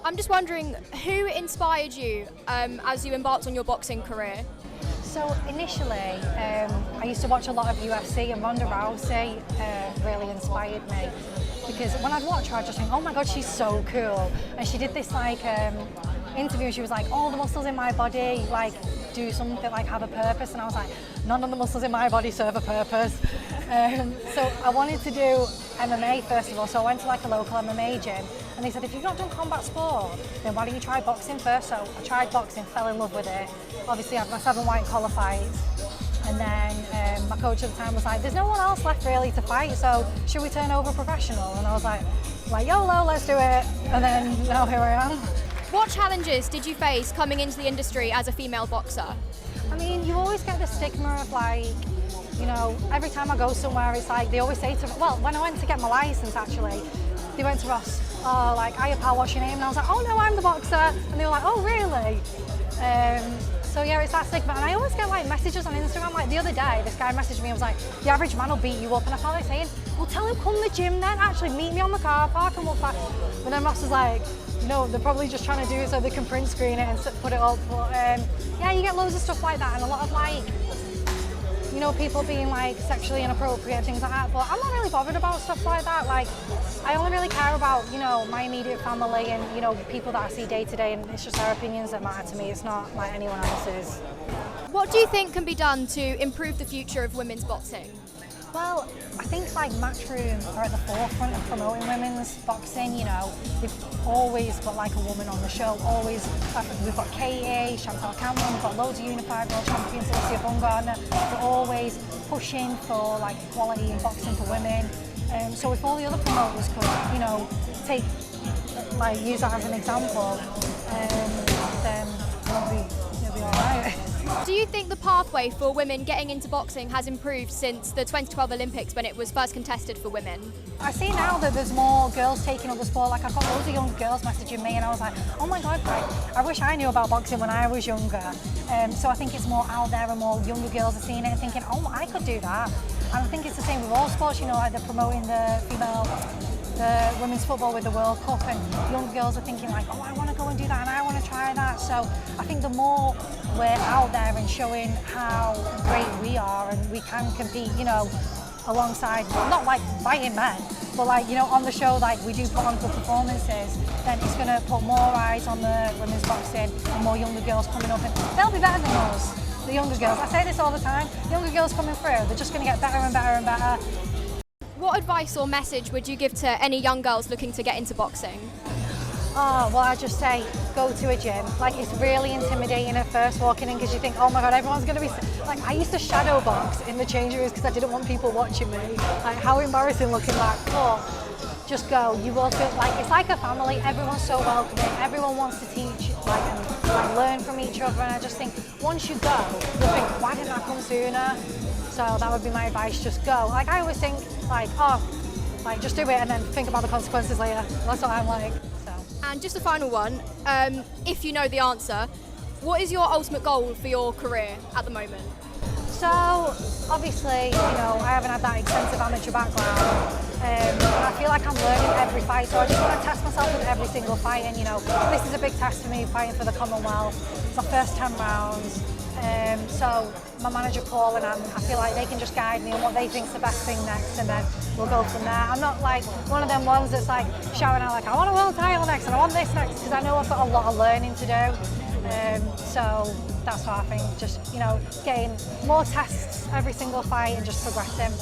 I'm just wondering, who inspired you as you embarked on your boxing career? So initially, I used to watch a lot of UFC, and Ronda Rousey really inspired me, because when I'd watch her, I'd just think, oh my God, she's so cool. And she did this interview, she was like, all the muscles in my body do something, have a purpose, and I was like, none of the muscles in my body serve a purpose. So I wanted to do MMA first of all, so I went to a local MMA gym, and they said, if you've not done combat sport, then why don't you try boxing first? So I tried boxing, fell in love with it. Obviously I had my 7 white collar fights, and then my coach at the time was like, there's no one else left really to fight, so should we turn over professional? And I was like YOLO, let's do it, and then now here I am. What challenges did you face coming into the industry as a female boxer? I mean, you always get the stigma of every time I go somewhere, it's they always say to me, well, when I went to get my license actually, they went to Ross, oh, hiya pal, what's your name? And I was like, oh no, I'm the boxer. And they were like, oh really? So yeah, it's that stigma. And I always get messages on Instagram, the other day, this guy messaged me and was like, the average man will beat you up. And I felt saying, well, tell him come to the gym then, actually meet me on the car park and we'll fight. But then Ross was like, no, they're probably just trying to do it so they can print screen it and put it up. But yeah, you get loads of stuff like that, and a lot of people being sexually inappropriate, things like that. But I'm not really bothered about stuff like that. I only really care about, my immediate family and, people that I see day to day, and it's just their opinions that matter to me. It's not anyone else's. What do you think can be done to improve the future of women's boxing? Well, I think Matchroom are at the forefront of promoting women's boxing. They've always got a woman on the show. Always, we've got Katie, Chantal Cameron, we've got loads of unified world champions, Alicia Bungardner. They're always pushing for equality in boxing for women. So if all the other promoters could, take use that as an example, then it'll be all right. Do you think the pathway for women getting into boxing has improved since the 2012 Olympics when it was first contested for women? I see now that there's more girls taking up the sport. I've got loads of young girls messaging me, and I was like, oh my God, I wish I knew about boxing when I was younger. So I think it's more out there, and more younger girls are seeing it and thinking, oh, I could do that. And I think it's the same with all sports, they're promoting the women's football with the World Cup, and young girls are thinking oh, I want to go and do that, and I want to try that. So I think the more we're out there and showing how great we are, and we can compete, alongside, not fighting men, but on the show, we do put on good performances, then it's going to put more eyes on the women's boxing, and more younger girls coming up, and they'll be better than us, the younger girls. I say this all the time, younger girls coming through, they're just going to get better and better and better. What advice or message would you give to any young girls looking to get into boxing? Oh, well, I'd just say, go to a gym. It's really intimidating at first walking in, because you think, oh my God, everyone's going to be... I used to shadow box in the changing rooms because I didn't want people watching me. How embarrassing looking back. But just go. You will feel it's like a family. Everyone's so welcoming. Everyone wants to teach and learn from each other. And I just think, once you go, you'll think, why didn't I come sooner? So that would be my advice, just go. I always think, just do it and then think about the consequences later. That's what I'm like. So. And just a final one, if you know the answer, what is your ultimate goal for your career at the moment? So, obviously, I haven't had that extensive amateur background, and I feel like I'm learning every fight, so I just want to test myself with every single fight, and this is a big test for me, fighting for the Commonwealth. It's my first 10 rounds. So my manager Paul and I feel like they can just guide me on what they think's the best thing next, and then we'll go from there. I'm not one of them ones that's shouting out I want a world title next and I want this next, because I know I've got a lot of learning to do. So that's what I think, just getting more tests every single fight and just progressing.